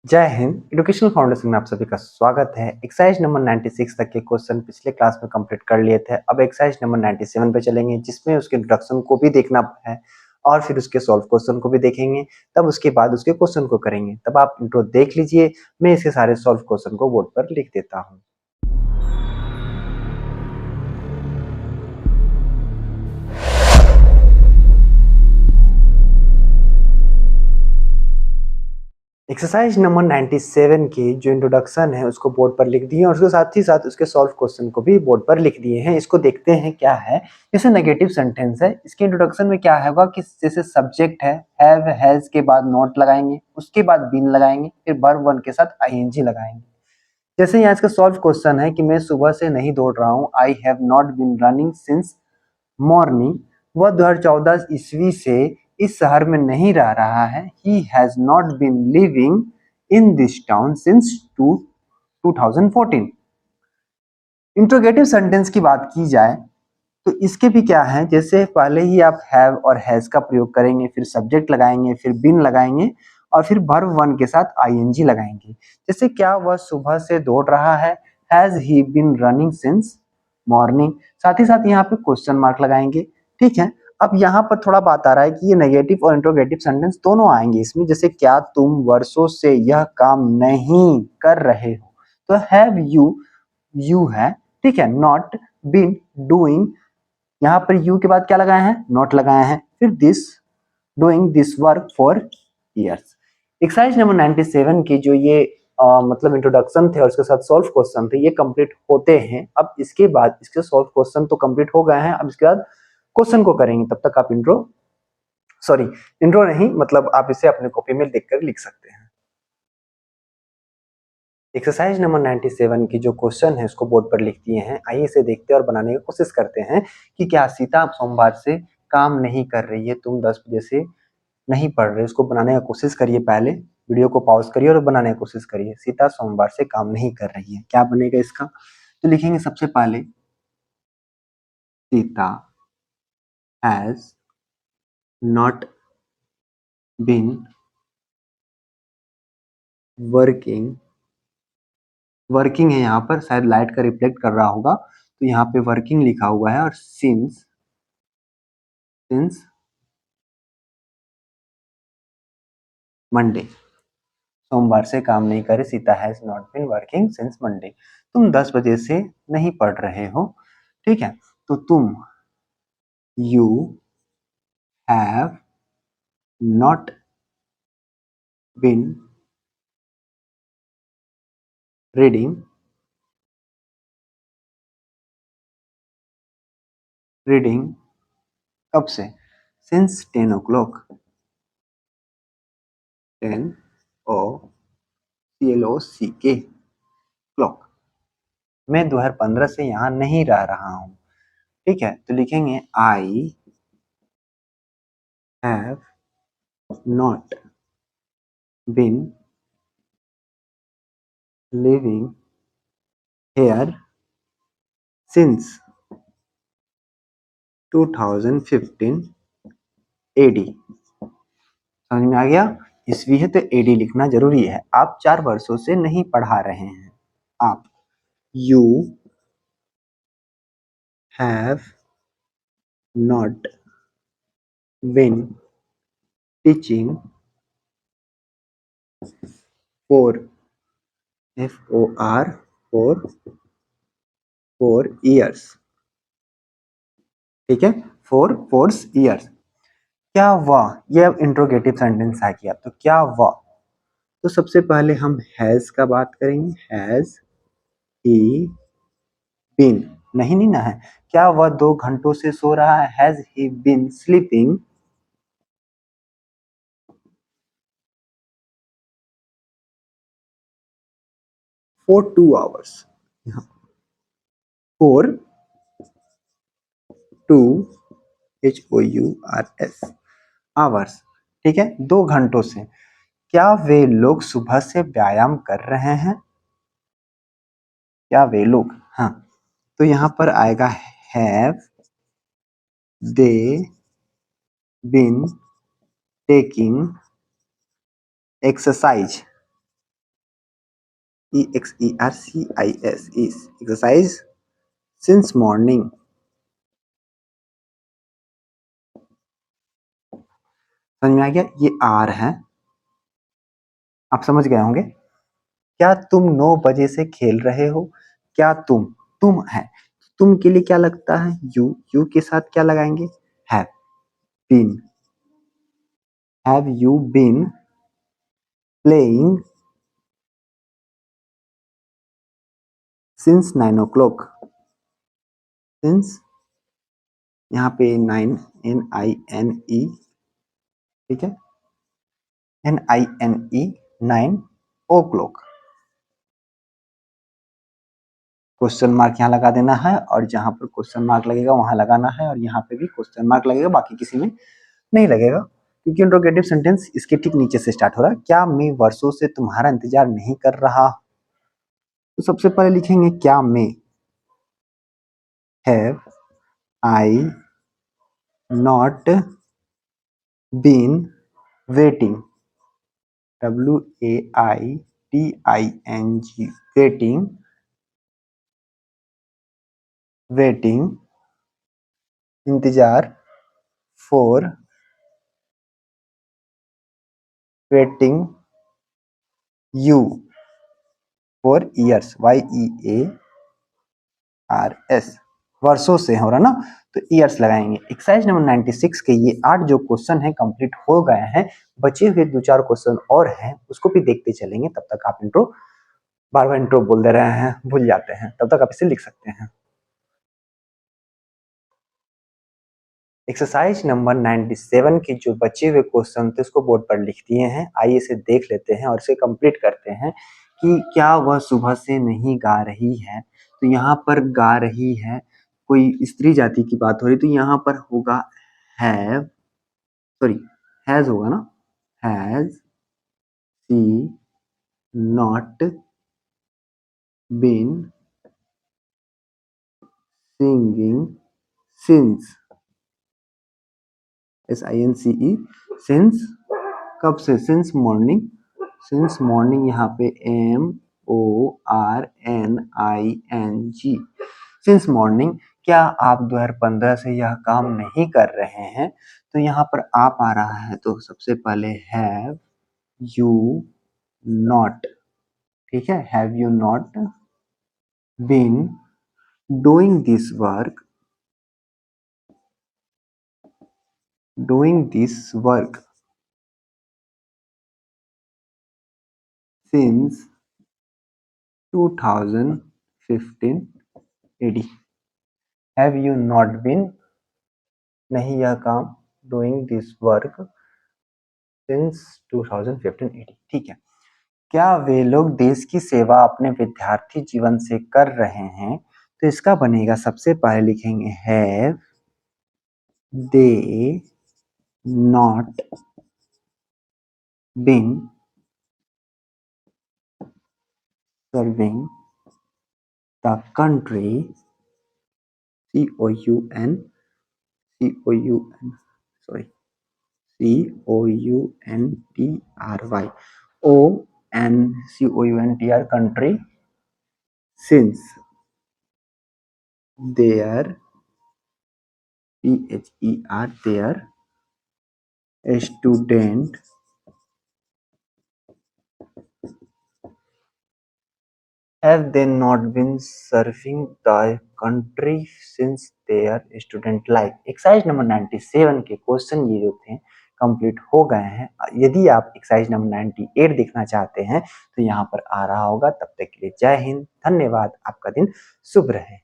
जय Hind. Educational foundation में आप सभी का स्वागत है। एक्सरसाइज नंबर 96 तक के क्वेश्चन पिछले क्लास में कंप्लीट कर लिए थे। अब एक्सरसाइज नंबर 97 पे चलेंगे, जिसमें उसके इंट्रोडक्शन को भी देखना है और फिर उसके सॉल्व क्वेश्चन को भी देखेंगे। तब उसके बाद उसके क्वेश्चन को करेंगे। तब आप इंट्रो देख लीजिए, मैं इसके सारे सॉल्व क्वेश्चन को बोर्ड पर लिख देता हूँ। एक्सरसाइज नंबर 97 की जो इंट्रोडक्शन है उसको बोर्ड पर लिख दिए और उसके साथ ही साथ उसके सॉल्व क्वेश्चन को भी बोर्ड पर लिख दिए हैं। इसको देखते हैं क्या है। जैसे नेगेटिव सेंटेंस है, इसके इंट्रोडक्शन में क्या होगा कि जैसे सब्जेक्ट है, हैव हैज के बाद नॉट लगाएंगे, उसके बाद बीन लगाएंगे, फिर वर्ब वन के साथ आईएनजी लगाएंगे। जैसे यहाँ इसका सॉल्व क्वेश्चन है कि मैं सुबह से नहीं दौड़ रहा हूँ, I have not been running since morning. वह 2014 ईस्वी से इस शहर में नहीं रह रहा है। He has not been living in this town since 2014। Interrogative sentence की बात की जाए तो इसके भी क्या है, जैसे पहले ही आप हैव और हैज का प्रयोग करेंगे, फिर सब्जेक्ट लगाएंगे, फिर बीन लगाएंगे और फिर वर्ब वन के साथ आईएनजी लगाएंगे। जैसे क्या वह सुबह से दौड़ रहा है, has he been running since morning. साथ ही साथ यहाँ पे क्वेश्चन मार्क लगाएंगे। ठीक है। अब यहाँ पर थोड़ा बात आ रहा है कि ये नेगेटिव और इंट्रोगेटिव सेंटेंस दोनों आएंगे इसमें। जैसे क्या तुम वर्षों से यह काम नहीं कर रहे हो, तो हैव यू है। ठीक है। नॉट बीन डूइंग, यहाँ पर यू के बाद क्या लगाए हैं, नॉट लगाए हैं। फिर this doing this work for years. Exercise number 97 की जो ये मतलब इंट्रोडक्शन थे और उसके साथ सॉल्व क्वेश्चन थे, ये कंप्लीट होते हैं। अब इसके बाद इसके सॉल्व क्वेश्चन तो कंप्लीट हो गए हैं। अब इसके बाद क्वेश्चन को करेंगे। तब तक आप इंट्रो नहीं, मतलब आप इसे अपने कॉपी में देखकर लिख सकते हैं। एक्सरसाइज नंबर 97 की जो क्वेश्चन है उसको बोर्ड पर लिख दिए हैं। आइए इसे देखते हैं और बनाने की कोशिश करते हैं कि क्या सीता सोमवार से काम नहीं कर रही है, तुम 10 बजे से नहीं पढ़ रहे। उसको बनाने का कोशिश करिए। पहले वीडियो को पॉज करिए और बनाने की कोशिश करिए। सीता सोमवार से काम नहीं कर रही है, क्या बनेगा इसका। तो लिखेंगे सबसे पहले Sita has not been working. Working है यहाँ पर, शायद लाइट का रिफ्लेक्ट कर रहा होगा, तो यहाँ पे वर्किंग लिखा हुआ है। और सिंस सिंस मंडे, सोमवार से काम नहीं करे। Sita has not been working since Monday. तुम 10 बजे से नहीं पढ़ रहे हो। ठीक है। तो तुम you have not been reading reading कब से, सिंस 10 o'clock। 10 क्लॉक। मैं 2015 से यहाँ नहीं रह रहा हूँ। ठीक है। तो लिखेंगे I have not been living here since 2015 AD. समझ में आ गया। ईस्वी है तो एडी लिखना जरूरी है। आप 4 वर्षों से नहीं पढ़ा रहे हैं। आप you have not been teaching for FOR four years. ठीक है। Four years. क्या वह, ये अब इंट्रोगेटिव सेंटेंस आ गया, तो क्या वह, तो सबसे पहले हम हैज का बात करेंगे। हैज ही बीन, नहीं ना है। क्या वह 2 घंटों से सो रहा है, has he been sleeping for 2 hours। For 2 HOURS hours. ठीक है। 2 घंटों से। क्या वे लोग सुबह से व्यायाम कर रहे हैं, क्या वे लोग, हाँ, तो यहाँ पर आएगा have they been taking exercise. EXERCIS is exercise since morning। समझ में आ गया? ये आर है, आप समझ गए होंगे। क्या तुम 9 बजे से खेल रहे हो? क्या तुम है, तुम के लिए क्या लगता है? यू के साथ क्या लगाएंगे? Have been. Have you been playing since 9 o'clock? Since, यहाँ पे 9 NINE, ठीक है, NINE 9 o'clock। क्वेश्चन मार्क यहाँ लगा देना है और जहां पर क्वेश्चन मार्क लगेगा वहां लगाना है और यहाँ पे भी क्वेश्चन मार्क लगेगा, बाकी किसी में नहीं लगेगा, क्योंकि इंट्रोगेटिव सेंटेंस इसके ठीक नीचे से स्टार्ट हो रहा है। क्या मैं वर्षों से तुम्हारा इंतजार नहीं कर रहा? तो सबसे पहले लिखेंगे क्या मैं, have I not been waiting, WAITING, waiting इंतजार, for waiting you, for years, YEARS, वर्षों से हो रहा ना, तो ईयर्स लगाएंगे। एक्सरसाइज नंबर 96 के ये 8 जो क्वेश्चन है कंप्लीट हो गए हैं, बचे हुए 2-4 क्वेश्चन और हैं, उसको भी देखते चलेंगे। तब तक आप इंट्रो, बार बार इंट्रो बोल दे रहे हैं, भूल जाते हैं, तब तक आप इसे लिख सकते हैं। एक्सरसाइज नंबर 97 के जो बचे हुए क्वेश्चन थे उसको बोर्ड पर लिख दिए हैं। आइए इसे देख लेते हैं और इसे कंप्लीट करते हैं कि क्या वह सुबह से नहीं गा रही है। तो यहाँ पर गा रही है, कोई स्त्री जाति की बात हो रही, तो यहाँ पर होगा हैव, सॉरी हैज होगा ना, has she not been singing since, SINCE, since, कब से? सिंस मॉर्निंग, सिंस मॉर्निंग यहाँ पे MORNING, सिंस मॉर्निंग। क्या आप 2015 से यह काम नहीं कर रहे हैं? तो यहाँ पर आप आ रहा है, तो सबसे पहले हैव यू नॉट, ठीक है, have you not been doing this work, doing this work since 2015 AD। Have you not been, नहीं यह काम, doing this work since 2015 AD, ठीक है। क्या वे लोग देश की सेवा अपने विद्यार्थी जीवन से कर रहे हैं? तो इसका बनेगा, सबसे पहले लिखेंगे have they not been serving the country, COUN, sorry, COUNTRY, ONCOUNTR, country, since their THER, their student have they not been serving the country since their student life। Exercise number 97 के क्वेश्चन ये जो थे complete हो गए हैं। यदि आप exercise number 98 देखना चाहते हैं तो यहाँ पर आ रहा होगा। तब तक के लिए जय हिंद, धन्यवाद, आपका दिन शुभ रहे।